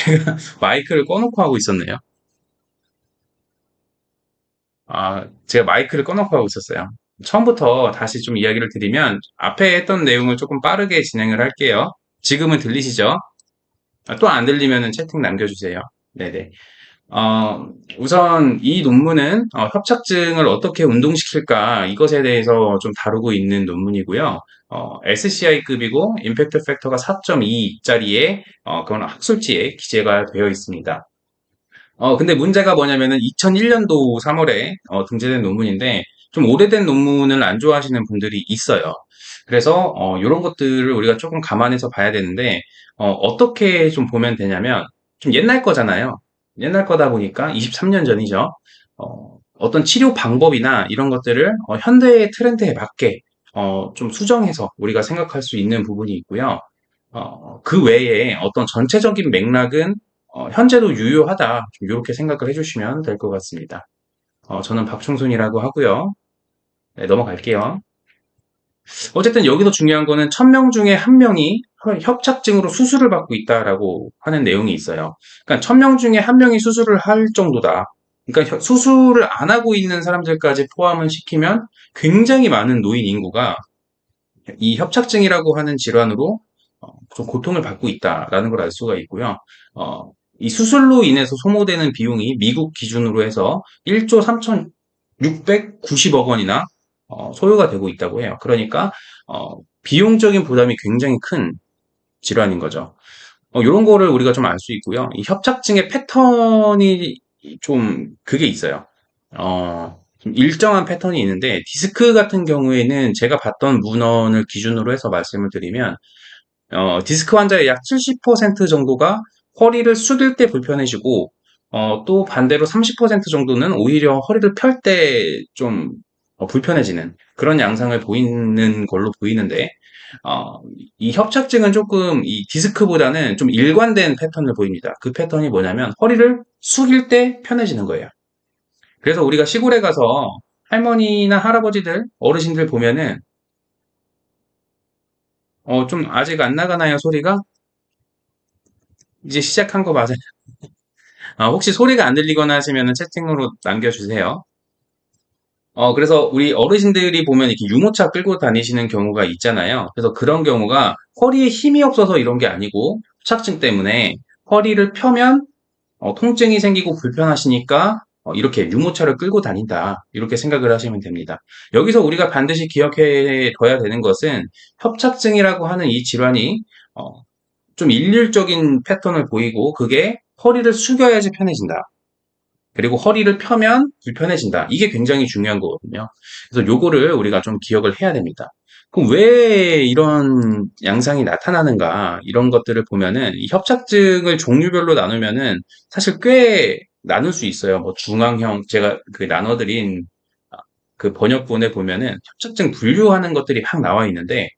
제가 마이크를 꺼놓고 하고 있었네요. 제가 마이크를 꺼놓고 하고 있었어요. 처음부터 다시 좀 이야기를 드리면, 앞에 했던 내용을 조금 빠르게 진행을 할게요. 지금은 들리시죠? 또 안 들리면은 채팅 남겨주세요. 네네. 우선 이 논문은 협착증을 어떻게 운동시킬까 이것에 대해서 좀 다루고 있는 논문이고요. SCI급이고 임팩트 팩터가 4.2짜리의 그런 학술지에 기재가 되어 있습니다. 근데 문제가 뭐냐면은 2001년도 3월에 등재된 논문인데 좀 오래된 논문을 안 좋아하시는 분들이 있어요. 그래서 이런 것들을 우리가 조금 감안해서 봐야 되는데 어떻게 좀 보면 되냐면 좀 옛날 거잖아요. 옛날 거다 보니까 23년 전이죠. 어떤 치료 방법이나 이런 것들을 현대의 트렌드에 맞게 좀 수정해서 우리가 생각할 수 있는 부분이 있고요. 그 외에 어떤 전체적인 맥락은 현재도 유효하다. 좀 이렇게 생각을 해주시면 될 것 같습니다. 저는 박충순이라고 하고요. 네, 넘어갈게요. 어쨌든 여기서 중요한 거는 1000명 중에 1명이 협착증으로 수술을 받고 있다라고 하는 내용이 있어요. 그러니까 1000명 중에 1명이 수술을 할 정도다. 그러니까 수술을 안 하고 있는 사람들까지 포함을 시키면 굉장히 많은 노인 인구가 이 협착증이라고 하는 질환으로 좀 고통을 받고 있다라는 걸 알 수가 있고요. 이 수술로 인해서 소모되는 비용이 미국 기준으로 해서 1조 3,690억 원이나 소요가 되고 있다고 해요. 그러니까 비용적인 부담이 굉장히 큰 질환인 거죠. 이런 거를 우리가 좀 알 수 있고요. 이 협착증의 패턴이 좀 그게 있어요. 좀 일정한 패턴이 있는데 디스크 같은 경우에는 제가 봤던 문헌을 기준으로 해서 말씀을 드리면 디스크 환자의 약 70% 정도가 허리를 숙일 때 불편해지고 또 반대로 30% 정도는 오히려 허리를 펼 때 좀 불편해지는 그런 양상을 보이는 걸로 보이는데 어, 이 협착증은 조금 이 디스크보다는 좀 일관된 패턴을 보입니다. 그 패턴이 뭐냐면 허리를 숙일 때 편해지는 거예요. 그래서 우리가 시골에 가서 할머니나 할아버지들, 어르신들 보면은 좀 아직 안 나가나요, 소리가? 이제 시작한 거 맞아요. 혹시 소리가 안 들리거나 하시면은 채팅으로 남겨주세요. 그래서 우리 어르신들이 보면 이렇게 유모차 끌고 다니시는 경우가 있잖아요. 그래서 그런 경우가 허리에 힘이 없어서 이런 게 아니고 협착증 때문에 허리를 펴면 통증이 생기고 불편하시니까 이렇게 유모차를 끌고 다닌다. 이렇게 생각을 하시면 됩니다. 여기서 우리가 반드시 기억해 둬야 되는 것은 협착증이라고 하는 이 질환이 어, 좀 일률적인 패턴을 보이고 그게 허리를 숙여야지 편해진다. 그리고 허리를 펴면 불편해진다. 이게 굉장히 중요한 거거든요. 그래서 요거를 우리가 좀 기억을 해야 됩니다. 그럼 왜 이런 양상이 나타나는가? 이런 것들을 보면은 이 협착증을 종류별로 나누면은 사실 꽤 나눌 수 있어요. 뭐 중앙형 제가 그 나눠드린 그 번역본에 보면은 협착증 분류하는 것들이 막 나와 있는데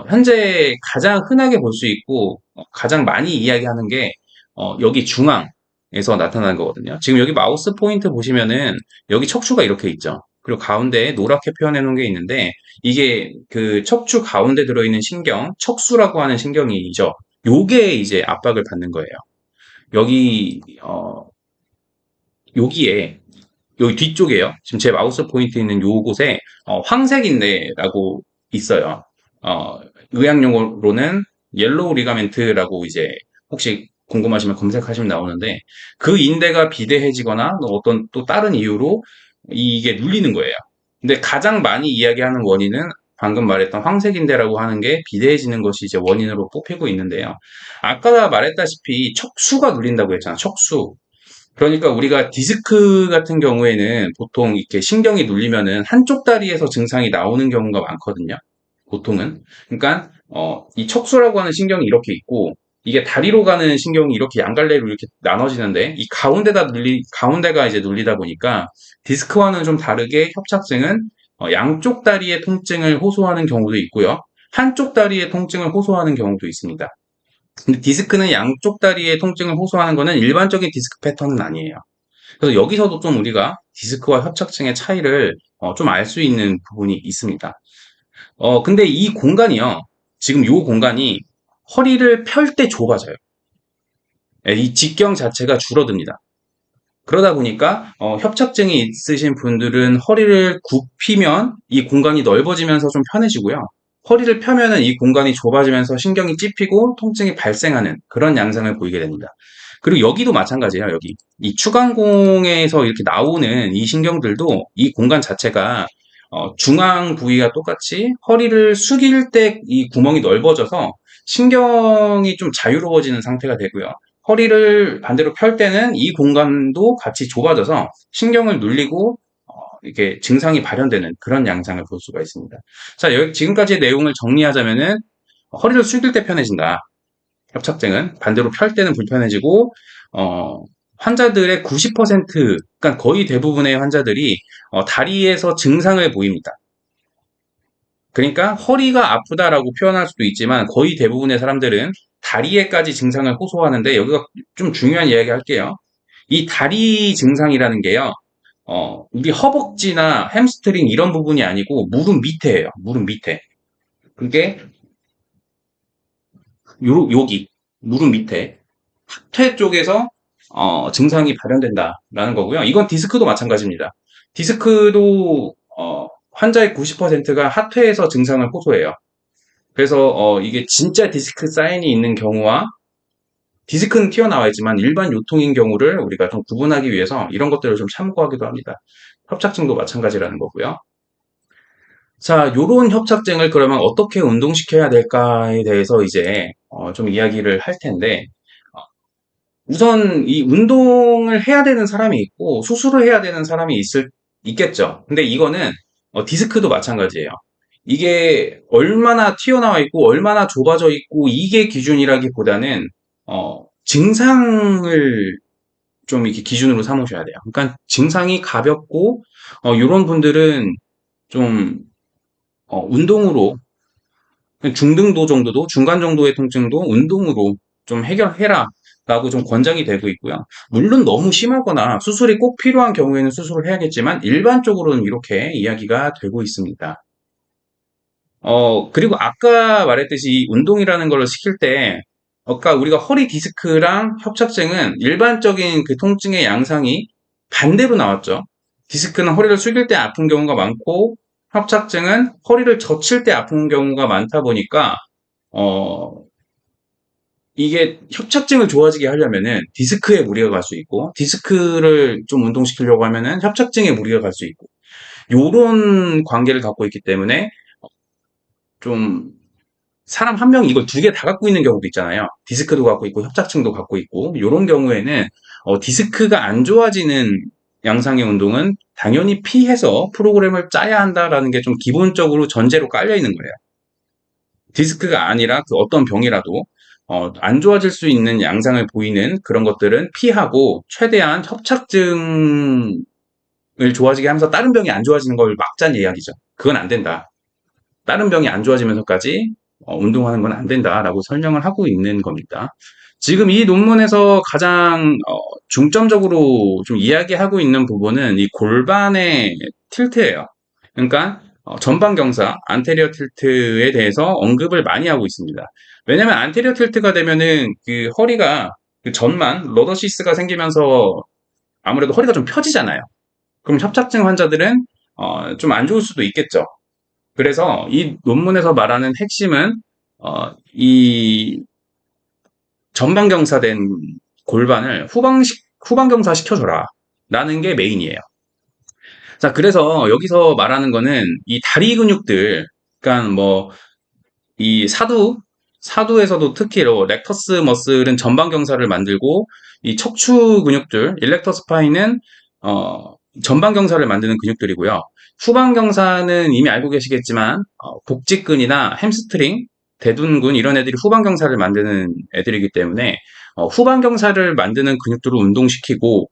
현재 가장 흔하게 볼 수 있고 가장 많이 이야기하는 게 여기 중앙에서 나타나는 거거든요. 지금 여기 마우스 포인트 보시면은 여기 척추가 이렇게 있죠. 그리고 가운데에 노랗게 표현해 놓은 게 있는데 이게 그 척추 가운데 들어있는 신경, 척수라고 하는 신경이죠. 요게 이제 압박을 받는 거예요. 여기 여기에 여기 뒤쪽에요. 지금 제 마우스 포인트 있는 요곳에 황색인대라고 있어요. 어, 의학 용어로는 옐로우 리가멘트라고 이제 혹시 궁금하시면 검색하시면 나오는데 그 인대가 비대해지거나 어떤 또 다른 이유로 이게 눌리는 거예요. 근데 가장 많이 이야기하는 원인은 방금 말했던 황색인대라고 하는 게 비대해지는 것이 이제 원인으로 뽑히고 있는데요. 아까 말했다시피 척수가 눌린다고 했잖아. 척수. 그러니까 우리가 디스크 같은 경우에는 보통 이렇게 신경이 눌리면은 한쪽 다리에서 증상이 나오는 경우가 많거든요. 보통은. 그러니까 이 척수라고 하는 신경이 이렇게 있고 이게 다리로 가는 신경이 이렇게 양갈래로 이렇게 나눠지는데 이 가운데가 이제 눌리다 보니까 디스크와는 좀 다르게 협착증은 양쪽 다리의 통증을 호소하는 경우도 있고요. 한쪽 다리의 통증을 호소하는 경우도 있습니다. 근데 디스크는 양쪽 다리의 통증을 호소하는 거는 일반적인 디스크 패턴은 아니에요. 그래서 여기서도 좀 우리가 디스크와 협착증의 차이를 좀 알 수 있는 부분이 있습니다. 근데 이 공간이요. 지금 이 공간이 허리를 펼 때 좁아져요. 이 직경 자체가 줄어듭니다. 그러다 보니까 협착증이 있으신 분들은 허리를 굽히면 이 공간이 넓어지면서 좀 편해지고요. 허리를 펴면은 이 공간이 좁아지면서 신경이 찝히고 통증이 발생하는 그런 양상을 보이게 됩니다. 그리고 여기도 마찬가지예요. 여기 이 추간공에서 이렇게 나오는 이 신경들도 이 공간 자체가 중앙 부위가 똑같이 허리를 숙일 때 이 구멍이 넓어져서 신경이 좀 자유로워지는 상태가 되고요. 허리를 반대로 펼 때는 이 공간도 같이 좁아져서 신경을 눌리고 이렇게 증상이 발현되는 그런 양상을 볼 수가 있습니다. 자, 여기 지금까지의 내용을 정리하자면은 허리를 숙일 때 편해진다. 협착증은 반대로 펼 때는 불편해지고 어, 환자들의 90%, 그러니까 거의 대부분의 환자들이 다리에서 증상을 보입니다. 그러니까 허리가 아프다라고 표현할 수도 있지만 거의 대부분의 사람들은 다리에까지 증상을 호소하는데 여기가 좀 중요한 이야기 할게요. 이 다리 증상이라는 게요. 우리 허벅지나 햄스트링 이런 부분이 아니고 무릎 밑에예요. 무릎 밑에. 그게 여기 무릎 밑에 하퇴 쪽에서 증상이 발현된다라는 거고요. 이건 디스크도 마찬가지입니다. 디스크도 환자의 90%가 하퇴에서 증상을 호소해요. 그래서 이게 진짜 디스크 사인이 있는 경우와 디스크는 튀어나와 있지만 일반 요통인 경우를 우리가 좀 구분하기 위해서 이런 것들을 좀 참고하기도 합니다. 협착증도 마찬가지라는 거고요. 자, 요런 협착증을 그러면 어떻게 운동시켜야 될까에 대해서 이제 좀 이야기를 할 텐데 우선 이 운동을 해야 되는 사람이 있고 수술을 해야 되는 사람이 있겠죠. 근데 이거는 디스크도 마찬가지예요. 이게 얼마나 튀어나와 있고 얼마나 좁아져 있고 이게 기준이라기보다는 증상을 좀 이렇게 기준으로 삼으셔야 돼요. 그러니까 증상이 가볍고 이런 분들은 좀 운동으로 중등도 정도도 중간 정도의 통증도 운동으로 좀 해결해라 라고 좀 권장이 되고 있고요. 물론 너무 심하거나 수술이 꼭 필요한 경우에는 수술을 해야겠지만 일반적으로는 이렇게 이야기가 되고 있습니다. 그리고 아까 말했듯이 운동이라는 걸 시킬 때 아까 우리가 허리 디스크랑 협착증은 일반적인 그 통증의 양상이 반대로 나왔죠. 디스크는 허리를 숙일 때 아픈 경우가 많고 협착증은 허리를 젖힐 때 아픈 경우가 많다 보니까 어, 이게 협착증을 좋아지게 하려면은 디스크에 무리가 갈 수 있고 디스크를 좀 운동시키려고 하면은 협착증에 무리가 갈 수 있고 요런 관계를 갖고 있기 때문에 좀 사람 한 명이 이걸 두 개 다 갖고 있는 경우도 있잖아요. 디스크도 갖고 있고 협착증도 갖고 있고 요런 경우에는 디스크가 안 좋아지는 양상의 운동은 당연히 피해서 프로그램을 짜야 한다라는 게 좀 기본적으로 전제로 깔려 있는 거예요. 디스크가 아니라 그 어떤 병이라도 안 좋아질 수 있는 양상을 보이는 그런 것들은 피하고 최대한 협착증을 좋아지게 하면서 다른 병이 안 좋아지는 걸 막자는 이야기죠. 그건 안 된다. 다른 병이 안 좋아지면서까지 운동하는 건 안 된다라고 설명을 하고 있는 겁니다. 지금 이 논문에서 가장 중점적으로 좀 이야기하고 있는 부분은 이 골반의 틸트예요. 그러니까 전방 경사, 안테리어 틸트에 대해서 언급을 많이 하고 있습니다. 왜냐면 안테리어 틸트가 되면은 그 허리가 그 전만 러더시스가 생기면서 아무래도 허리가 좀 펴지잖아요. 그럼 협착증 환자들은 좀 안 좋을 수도 있겠죠. 그래서 이 논문에서 말하는 핵심은 이 전방경사된 골반을 후방경사 시켜줘라 라는 게 메인이에요. 자, 그래서 여기서 말하는 거는 이 다리 근육들, 그러니까 뭐 이 사두에서도 특히로 렉터스 머슬은 전방경사를 만들고 이 척추 근육들, 일렉터 스파인은 전방경사를 만드는 근육들이고요. 후방경사는 이미 알고 계시겠지만 복직근이나 햄스트링, 대둔근 이런 애들이 후방경사를 만드는 애들이기 때문에 후방경사를 만드는 근육들을 운동시키고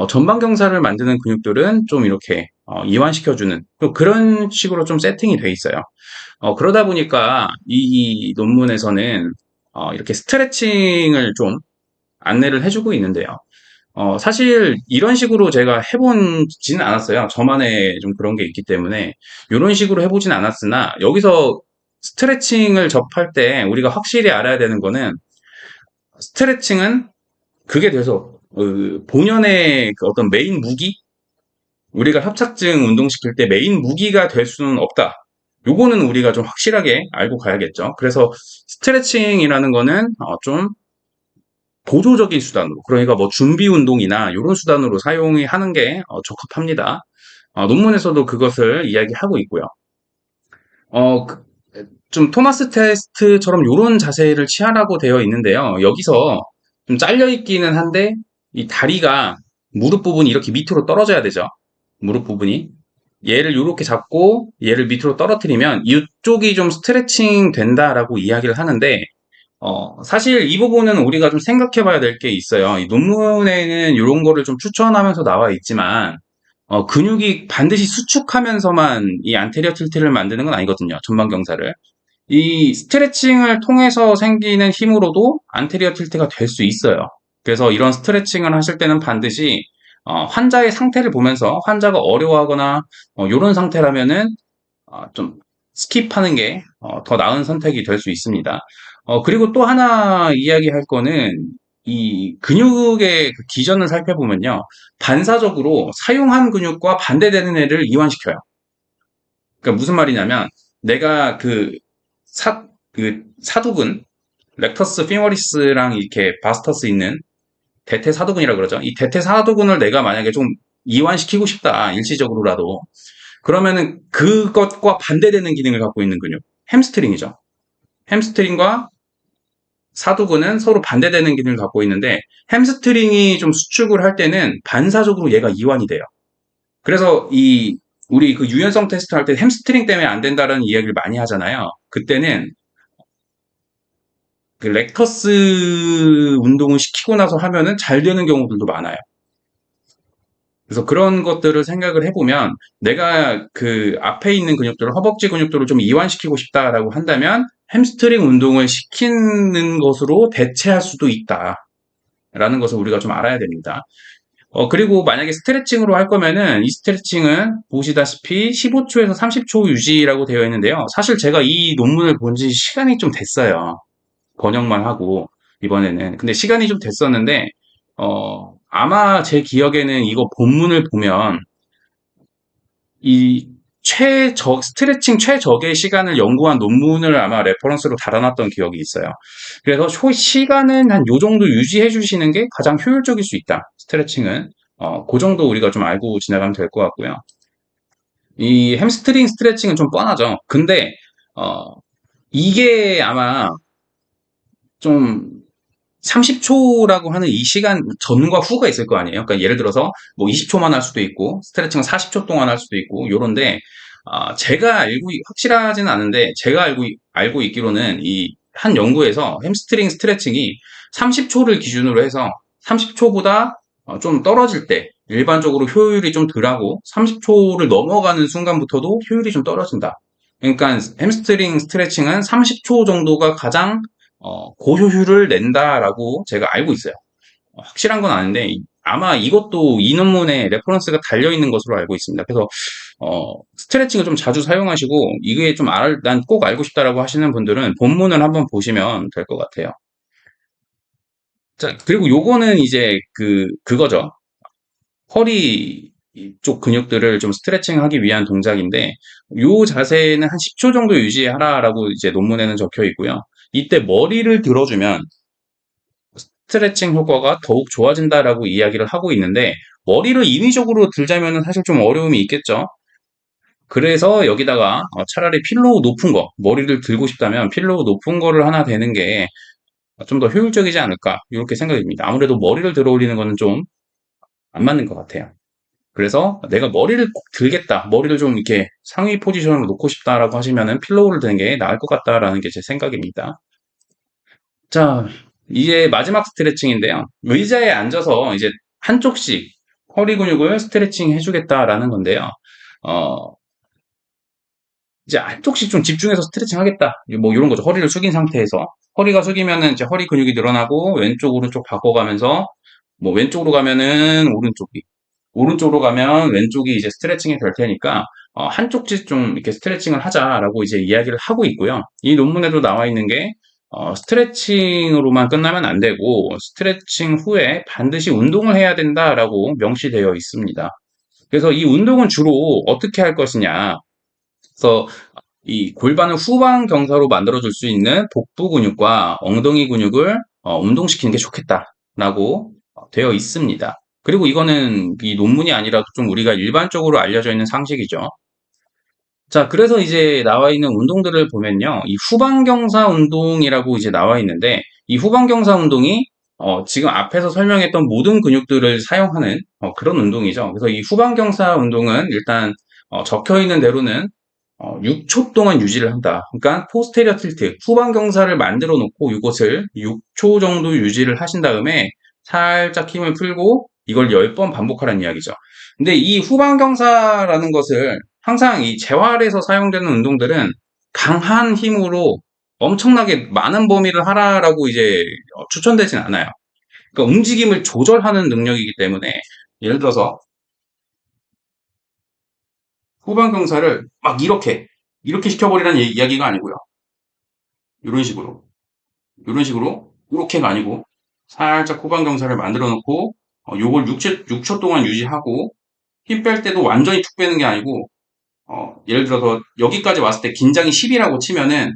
전방경사를 만드는 근육들은 좀 이렇게 이완시켜주는 그런 식으로 좀 세팅이 돼 있어요. 그러다 보니까 이 논문에서는 이렇게 스트레칭을 좀 안내를 해주고 있는데요. 사실 이런 식으로 제가 해보지는 않았어요. 저만의 좀 그런 게 있기 때문에 이런 식으로 해보진 않았으나 여기서 스트레칭을 접할 때 우리가 확실히 알아야 되는 거는 스트레칭은 그게 돼서 본연의 그 어떤 메인 무기, 우리가 협착증 운동시킬 때 메인 무기가 될 수는 없다. 요거는 우리가 좀 확실하게 알고 가야겠죠. 그래서 스트레칭이라는 거는 좀 보조적인 수단으로, 그러니까 뭐 준비 운동이나 이런 수단으로 사용이 하는 게 적합합니다. 논문에서도 그것을 이야기하고 있고요. 그, 좀 토마스 테스트처럼 이런 자세를 취하라고 되어 있는데요. 여기서 좀 잘려 있기는 한데 이 다리가 무릎 부분이 이렇게 밑으로 떨어져야 되죠. 무릎 부분이 얘를 이렇게 잡고 얘를 밑으로 떨어뜨리면 이쪽이 좀 스트레칭 된다라고 이야기를 하는데 사실 이 부분은 우리가 좀 생각해 봐야 될 게 있어요. 이 논문에는 이런 거를 좀 추천하면서 나와 있지만 근육이 반드시 수축하면서만 이 안테리어 틸트를 만드는 건 아니거든요. 전방경사를. 이 스트레칭을 통해서 생기는 힘으로도 안테리어 틸트가 될 수 있어요. 그래서 이런 스트레칭을 하실 때는 반드시 환자의 상태를 보면서 환자가 어려워하거나 이런 상태라면은 좀 스킵하는 게 더 나은 선택이 될 수 있습니다. 그리고 또 하나 이야기할 거는 이 근육의 그 기전을 살펴보면요. 반사적으로 사용한 근육과 반대되는 애를 이완시켜요. 그러니까 무슨 말이냐면 내가 그 사두근, 렉터스 피머리스랑 이렇게 바스터스 있는 대퇴사두근이라 그러죠. 이 대퇴사두근을 내가 만약에 좀 이완시키고 싶다, 일시적으로라도. 그러면은 그것과 반대되는 기능을 갖고 있는 근육, 햄스트링이죠. 햄스트링과 사두근은 서로 반대되는 기능을 갖고 있는데 햄스트링이 좀 수축을 할 때는 반사적으로 얘가 이완이 돼요. 그래서 우리 그 유연성 테스트 할 때 햄스트링 때문에 안 된다라는 이야기를 많이 하잖아요. 그때는 그 렉터스 운동을 시키고 나서 하면은 잘 되는 경우들도 많아요. 그래서 그런 것들을 생각을 해보면 내가 그 앞에 있는 근육들을, 허벅지 근육들을 좀 이완시키고 싶다라고 한다면 햄스트링 운동을 시키는 것으로 대체할 수도 있다라는 것을 우리가 좀 알아야 됩니다. 그리고 만약에 스트레칭으로 할 거면은 이 스트레칭은 보시다시피 15초에서 30초 유지라고 되어 있는데요. 사실 제가 이 논문을 본 지 시간이 좀 됐어요. 번역만 하고 이번에는. 근데 시간이 좀 됐었는데 아마 제 기억에는 이거 본문을 보면 이 스트레칭 최적의 시간을 연구한 논문을 아마 레퍼런스로 달아놨던 기억이 있어요. 그래서 시간은 한 요 정도 유지해 주시는 게 가장 효율적일 수 있다. 스트레칭은. 그 정도 우리가 좀 알고 지나가면 될 것 같고요. 이 햄스트링 스트레칭은 좀 뻔하죠. 근데, 이게 아마 좀 30초라고 하는 이 시간 전과 후가 있을 거 아니에요. 그러니까 예를 들어서 뭐 20초만 할 수도 있고 스트레칭은 40초 동안 할 수도 있고 요런데 제가 확실하지는 않은데 제가 알고 있기로는 이 한 연구에서 햄스트링 스트레칭이 30초를 기준으로 해서 30초보다 좀 떨어질 때 일반적으로 효율이 좀 덜하고 30초를 넘어가는 순간부터도 효율이 좀 떨어진다. 그러니까 햄스트링 스트레칭은 30초 정도가 가장 고효율을 낸다라고 제가 알고 있어요. 확실한 건 아닌데 아마 이것도 이 논문에 레퍼런스가 달려 있는 것으로 알고 있습니다. 그래서 스트레칭을 좀 자주 사용하시고 이게 좀 난 꼭 알고 싶다라고 하시는 분들은 본문을 한번 보시면 될 것 같아요. 자, 그리고 요거는 이제 그거죠. 허리 쪽 근육들을 좀 스트레칭하기 위한 동작인데 요 자세는 한 10초 정도 유지하라라고 이제 논문에는 적혀 있고요. 이때 머리를 들어주면 스트레칭 효과가 더욱 좋아진다라고 이야기를 하고 있는데 머리를 인위적으로 들자면은 사실 좀 어려움이 있겠죠. 그래서 여기다가 차라리 필로우 높은 거, 머리를 들고 싶다면 필로우 높은 거를 하나 대는 게 좀 더 효율적이지 않을까 이렇게 생각이 듭니다. 아무래도 머리를 들어 올리는 거는 좀 안 맞는 것 같아요. 그래서 내가 머리를 꼭 들겠다, 머리를 좀 이렇게 상위 포지션으로 놓고 싶다라고 하시면은 필로우를 드는 게 나을 것 같다라는 게 제 생각입니다. 자, 이제 마지막 스트레칭인데요. 의자에 앉아서 이제 한쪽씩 허리 근육을 스트레칭 해주겠다라는 건데요. 어, 이제 한쪽씩 좀 집중해서 스트레칭 하겠다. 뭐 이런 거죠. 허리를 숙인 상태에서. 허리가 숙이면은 이제 허리 근육이 늘어나고 왼쪽, 오른쪽 바꿔가면서 뭐 왼쪽으로 가면은 오른쪽으로 가면 왼쪽이 이제 스트레칭이 될 테니까 한쪽씩 좀 이렇게 스트레칭을 하자라고 이제 이야기를 하고 있고요. 이 논문에도 나와 있는 게 스트레칭으로만 끝나면 안 되고 스트레칭 후에 반드시 운동을 해야 된다라고 명시되어 있습니다. 그래서 이 운동은 주로 어떻게 할 것이냐. 그래서 이 골반을 후방 경사로 만들어줄 수 있는 복부 근육과 엉덩이 근육을 운동시키는 게 좋겠다라고 되어 있습니다. 그리고 이거는 이 논문이 아니라 좀 우리가 일반적으로 알려져 있는 상식이죠. 자, 그래서 이제 나와 있는 운동들을 보면요. 이 후방경사 운동이라고 이제 나와 있는데, 이 후방경사 운동이, 지금 앞에서 설명했던 모든 근육들을 사용하는, 그런 운동이죠. 그래서 이 후방경사 운동은 일단, 적혀 있는 대로는, 6초 동안 유지를 한다. 그러니까, 포스테리어 틸트, 후방경사를 만들어 놓고 이것을 6초 정도 유지를 하신 다음에, 살짝 힘을 풀고, 이걸 10번 반복하라는 이야기죠. 근데 이 후방경사라는 것을 항상 이 재활에서 사용되는 운동들은 강한 힘으로 엄청나게 많은 범위를 하라라고 이제 추천되진 않아요. 그러니까 움직임을 조절하는 능력이기 때문에 예를 들어서 후방경사를 막 이렇게 시켜버리라는 이야기가 아니고요. 이런 식으로 이런 식으로 이렇게가 아니고 살짝 후방경사를 만들어 놓고 요걸 6초 동안 유지하고 힘 뺄 때도 완전히 툭 빼는 게 아니고 예를 들어서 여기까지 왔을 때 긴장이 10이라고 치면은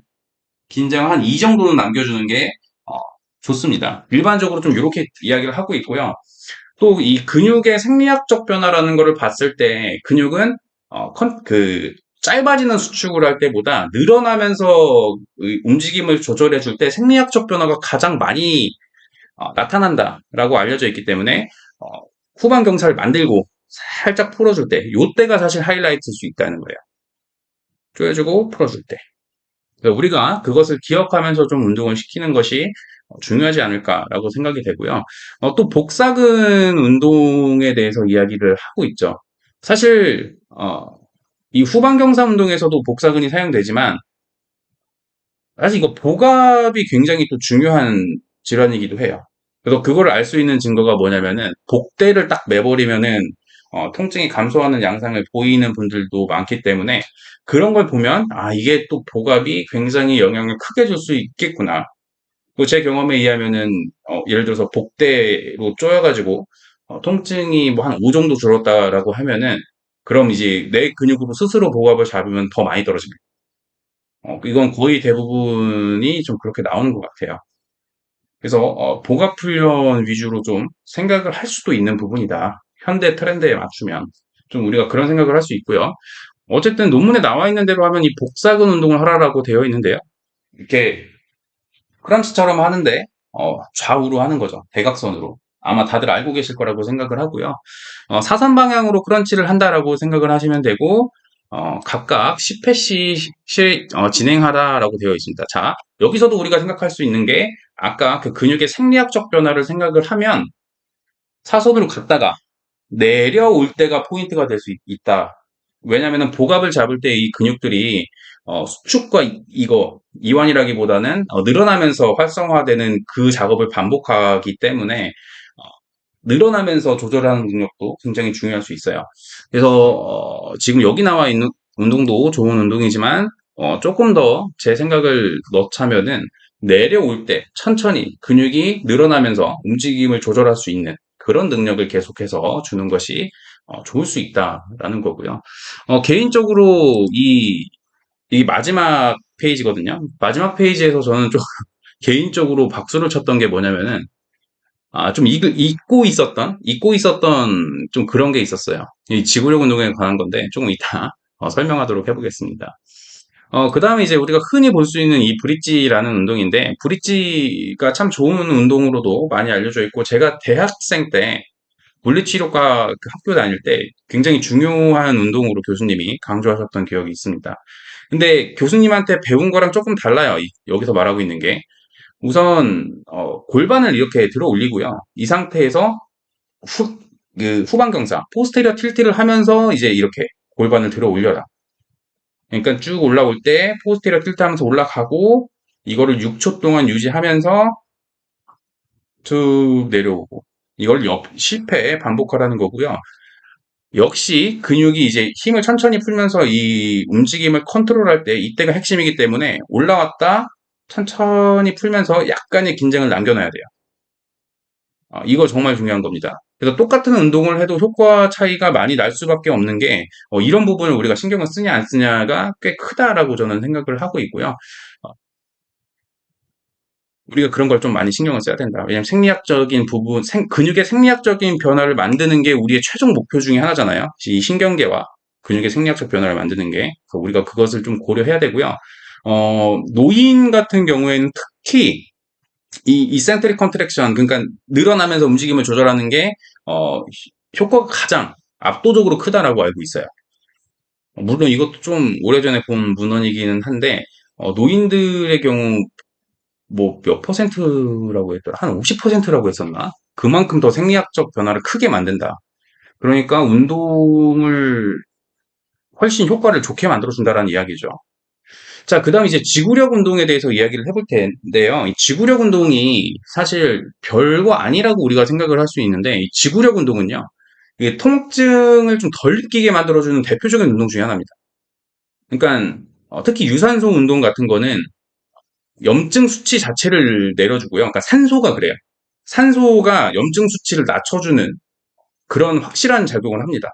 긴장 한 2 정도는 남겨주는 게 어, 좋습니다. 일반적으로 좀 이렇게 이야기를 하고 있고요. 또 이 근육의 생리학적 변화라는 거를 봤을 때 근육은 짧아지는 수축을 할 때보다 늘어나면서 움직임을 조절해 줄 때 생리학적 변화가 가장 많이 나타난다라고 알려져 있기 때문에 어, 후방 경사를 만들고 살짝 풀어줄 때, 요때가 사실 하이라이트일 수 있다는 거예요. 조여주고 풀어줄 때. 그래서 우리가 그것을 기억하면서 좀 운동을 시키는 것이 중요하지 않을까라고 생각이 되고요. 또 복사근 운동에 대해서 이야기를 하고 있죠. 사실 이 후방경사 운동에서도 복사근이 사용되지만 사실 이거 복압이 굉장히 또 중요한 질환이기도 해요. 그래서 그거를 알 수 있는 증거가 뭐냐면은 복대를 딱 매버리면은 통증이 감소하는 양상을 보이는 분들도 많기 때문에 그런 걸 보면 아 이게 또 복압이 굉장히 영향을 크게 줄 수 있겠구나. 제 경험에 의하면은 예를 들어서 복대로 쪼여가지고 통증이 뭐 한 5 정도 줄었다라고 하면은 그럼 이제 내 근육으로 스스로 복압을 잡으면 더 많이 떨어집니다. 이건 거의 대부분이 좀 그렇게 나오는 것 같아요. 그래서 복압 훈련 위주로 좀 생각을 할 수도 있는 부분이다. 현대 트렌드에 맞추면 좀 우리가 그런 생각을 할 수 있고요. 어쨌든 논문에 나와 있는 대로 하면 이 복사근 운동을 하라고 되어 있는데요. 이렇게 크런치처럼 하는데 좌우로 하는 거죠. 대각선으로. 아마 다들 알고 계실 거라고 생각을 하고요. 사선 방향으로 크런치를 한다라고 생각을 하시면 되고 각각 10회씩 진행하라라고 되어 있습니다. 자, 여기서도 우리가 생각할 수 있는 게 아까 그 근육의 생리학적 변화를 생각을 하면 사선으로 갔다가 내려올 때가 포인트가 될 수 있다. 왜냐면은 복압을 잡을 때 이 근육들이 수축과 이거 이완이라기보다는 늘어나면서 활성화되는 그 작업을 반복하기 때문에 늘어나면서 조절하는 능력도 굉장히 중요할 수 있어요. 그래서 지금 여기 나와 있는 운동도 좋은 운동이지만 조금 더 제 생각을 넣자면은 내려올 때 천천히 근육이 늘어나면서 움직임을 조절할 수 있는 그런 능력을 계속해서 주는 것이 좋을 수 있다라는 거고요. 개인적으로 이 마지막 페이지거든요. 마지막 페이지에서 저는 좀 개인적으로 박수를 쳤던 게 뭐냐면은 좀 잊고 있었던 좀 그런 게 있었어요. 이 지구력 운동에 관한 건데 조금 이따 설명하도록 해보겠습니다. 그 다음에 이제 우리가 흔히 볼 수 있는 이 브릿지라는 운동인데, 브릿지가 참 좋은 운동으로도 많이 알려져 있고, 제가 대학생 때 물리치료과 그 학교 다닐 때 굉장히 중요한 운동으로 교수님이 강조하셨던 기억이 있습니다. 근데 교수님한테 배운 거랑 조금 달라요. 여기서 말하고 있는 게. 우선 골반을 이렇게 들어 올리고요. 이 상태에서 후방경사, 포스테리어 틸트를 하면서 이제 이렇게 골반을 들어 올려라. 그러니까 쭉 올라올 때 포스테리어 틸트 하면서 올라가고 이거를 6초 동안 유지하면서 쭉 내려오고 이걸 10회 반복하라는 거고요. 역시 근육이 이제 힘을 천천히 풀면서 이 움직임을 컨트롤할 때 이때가 핵심이기 때문에 올라왔다 천천히 풀면서 약간의 긴장을 남겨놔야 돼요. 이거 정말 중요한 겁니다. 그래서 똑같은 운동을 해도 효과 차이가 많이 날 수밖에 없는 게 이런 부분을 우리가 신경을 쓰냐 안 쓰냐가 꽤 크다라고 저는 생각을 하고 있고요. 어, 우리가 그런 걸 좀 많이 신경을 써야 된다. 왜냐하면 생리학적인 부분, 근육의 생리학적인 변화를 만드는 게 우리의 최종 목표 중에 하나잖아요. 이 신경계와 근육의 생리학적 변화를 만드는 게. 그래서 우리가 그것을 좀 고려해야 되고요. 노인 같은 경우에는 특히 이 이센트릭 컨트랙션, 그러니까 늘어나면서 움직임을 조절하는 게 효과가 가장 압도적으로 크다라고 알고 있어요. 물론 이것도 좀 오래전에 본 문헌이기는 한데 노인들의 경우 뭐 몇 퍼센트라고 했더라? 한 50%라고 했었나? 그만큼 더 생리학적 변화를 크게 만든다. 그러니까 운동을 훨씬 효과를 좋게 만들어준다라는 이야기죠. 자, 그 다음 이제 지구력 운동에 대해서 이야기를 해볼 텐데요. 이 지구력 운동이 사실 별거 아니라고 우리가 생각을 할 수 있는데, 이 지구력 운동은요, 이게 통증을 좀 덜 느끼게 만들어주는 대표적인 운동 중에 하나입니다. 그러니까 특히 유산소 운동 같은 거는 염증 수치 자체를 내려주고요. 그러니까 산소가 그래요. 산소가 염증 수치를 낮춰주는 그런 확실한 작용을 합니다.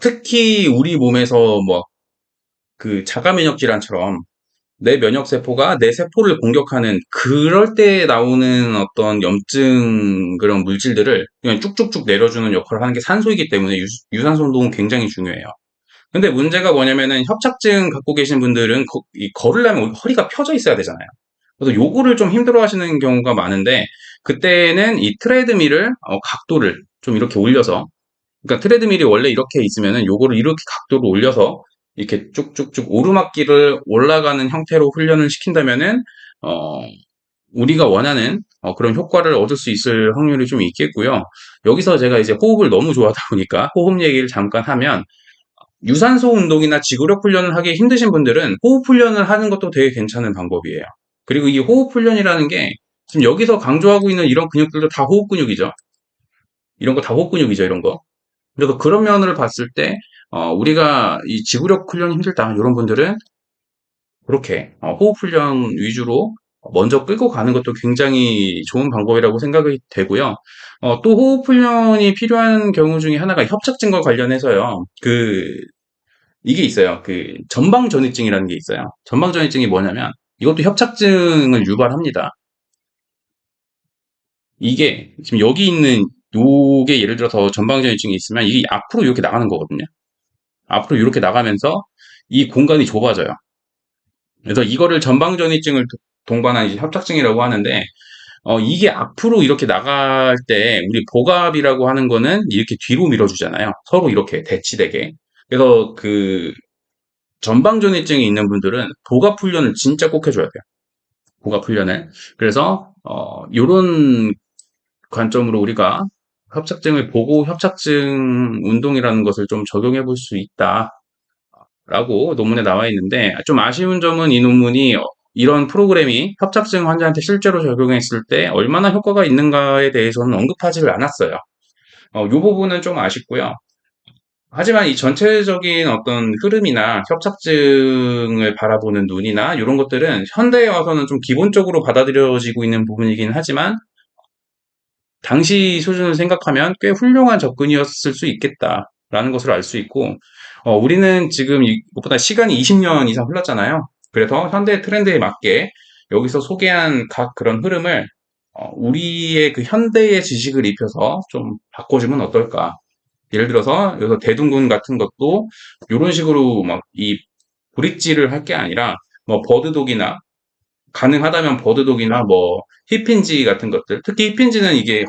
특히 우리 몸에서 뭐 그 자가 면역 질환처럼 내 면역 세포가 내 세포를 공격하는 그럴 때 나오는 어떤 염증 그런 물질들을 그냥 쭉쭉쭉 내려주는 역할을 하는 게 산소이기 때문에 유산소 운동은 굉장히 중요해요. 근데 문제가 뭐냐면은 협착증 갖고 계신 분들은 걸으려면 허리가 펴져 있어야 되잖아요. 그래서 요거를 좀 힘들어 하시는 경우가 많은데 그때는 이 트레드밀을 각도를 좀 이렇게 올려서 그러니까 트레드밀이 원래 이렇게 있으면은 요거를 이렇게 각도를 올려서 이렇게 쭉쭉쭉 오르막길을 올라가는 형태로 훈련을 시킨다면은 어 우리가 원하는 그런 효과를 얻을 수 있을 확률이 좀 있겠고요. 여기서 제가 이제 호흡을 너무 좋아하다 보니까 호흡 얘기를 잠깐 하면 유산소 운동이나 지구력 훈련을 하기 힘드신 분들은 호흡 훈련을 하는 것도 되게 괜찮은 방법이에요. 그리고 이 호흡 훈련이라는 게 지금 여기서 강조하고 있는 이런 근육들도 다 호흡 근육이죠. 이런 거 다 호흡 근육이죠, 이런 거. 그래서 그런 면을 봤을 때 우리가 이 지구력 훈련이 힘들다 이런 분들은 그렇게 호흡 훈련 위주로 먼저 끌고 가는 것도 굉장히 좋은 방법이라고 생각이 되고요. 또 호흡 훈련이 필요한 경우 중에 하나가 협착증과 관련해서요. 이게 있어요. 그 전방전이증이라는 게 있어요. 전방전이증이 뭐냐면 이것도 협착증을 유발합니다. 이게 지금 여기 있는 요게 예를 들어서 전방전이증이 있으면 이게 앞으로 이렇게 나가는 거거든요. 앞으로 이렇게 나가면서 이 공간이 좁아져요. 그래서 이거를 전방전이증을 동반한 이제 협착증이라고 하는데 이게 앞으로 이렇게 나갈 때 우리 복압이라고 하는 거는 이렇게 뒤로 밀어주잖아요. 서로 이렇게 대치되게. 그래서 그 전방전이증이 있는 분들은 복압 훈련을 진짜 꼭 해줘야 돼요. 복압 훈련을. 그래서 요런 관점으로 우리가 협착증을 보고 협착증 운동이라는 것을 좀 적용해 볼 수 있다. 라고 논문에 나와 있는데 좀 아쉬운 점은 이 논문이 이런 프로그램이 협착증 환자한테 실제로 적용했을 때 얼마나 효과가 있는가에 대해서는 언급하지를 않았어요. 이 부분은 좀 아쉽고요. 하지만 이 전체적인 어떤 흐름이나 협착증을 바라보는 눈이나 이런 것들은 현대에 와서는 좀 기본적으로 받아들여지고 있는 부분이긴 하지만 당시 수준을 생각하면 꽤 훌륭한 접근이었을 수 있겠다라는 것을 알 수 있고, 우리는 지금 이것보다 시간이 20년 이상 흘렀잖아요. 그래서 현대 트렌드에 맞게 여기서 소개한 각 그런 흐름을 우리의 그 현대의 지식을 입혀서 좀 바꿔주면 어떨까? 예를 들어서 여기서 대둔근 같은 것도 이런 식으로 막 이 브릿지를 할 게 아니라 뭐 버드독이나 가능하다면 버드독이나 뭐 힙힌지 같은 것들 특히 힙힌지는 이게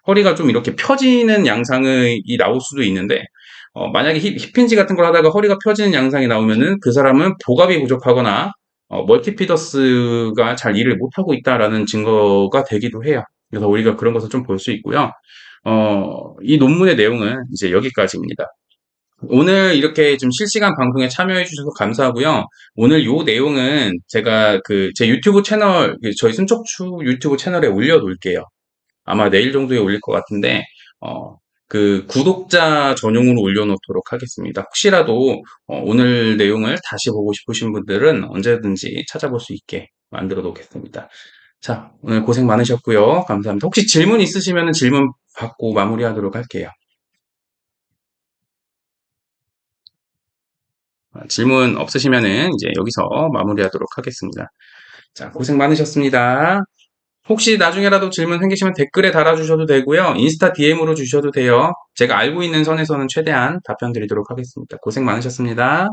허리가 좀 이렇게 펴지는 양상이 나올 수도 있는데 만약에 힙힌지 같은 걸 하다가 허리가 펴지는 양상이 나오면은 그 사람은 복압이 부족하거나 멀티피더스가 잘 일을 못하고 있다라는 증거가 되기도 해요. 그래서 우리가 그런 것을 좀 볼 수 있고요. 이 논문의 내용은 이제 여기까지입니다. 오늘 이렇게 좀 실시간 방송에 참여해 주셔서 감사하고요. 오늘 요 내용은 제가 그 제 유튜브 채널, 저희 순척추 유튜브 채널에 올려놓을게요. 아마 내일 정도에 올릴 것 같은데, 어, 그 구독자 전용으로 올려놓도록 하겠습니다. 혹시라도 오늘 내용을 다시 보고 싶으신 분들은 언제든지 찾아볼 수 있게 만들어 놓겠습니다. 자, 오늘 고생 많으셨고요. 감사합니다. 혹시 질문 있으시면 질문 받고 마무리하도록 할게요. 질문 없으시면은 이제 여기서 마무리하도록 하겠습니다. 자, 고생 많으셨습니다. 혹시 나중에라도 질문 생기시면 댓글에 달아주셔도 되고요. 인스타 DM으로 주셔도 돼요. 제가 알고 있는 선에서는 최대한 답변 드리도록 하겠습니다. 고생 많으셨습니다.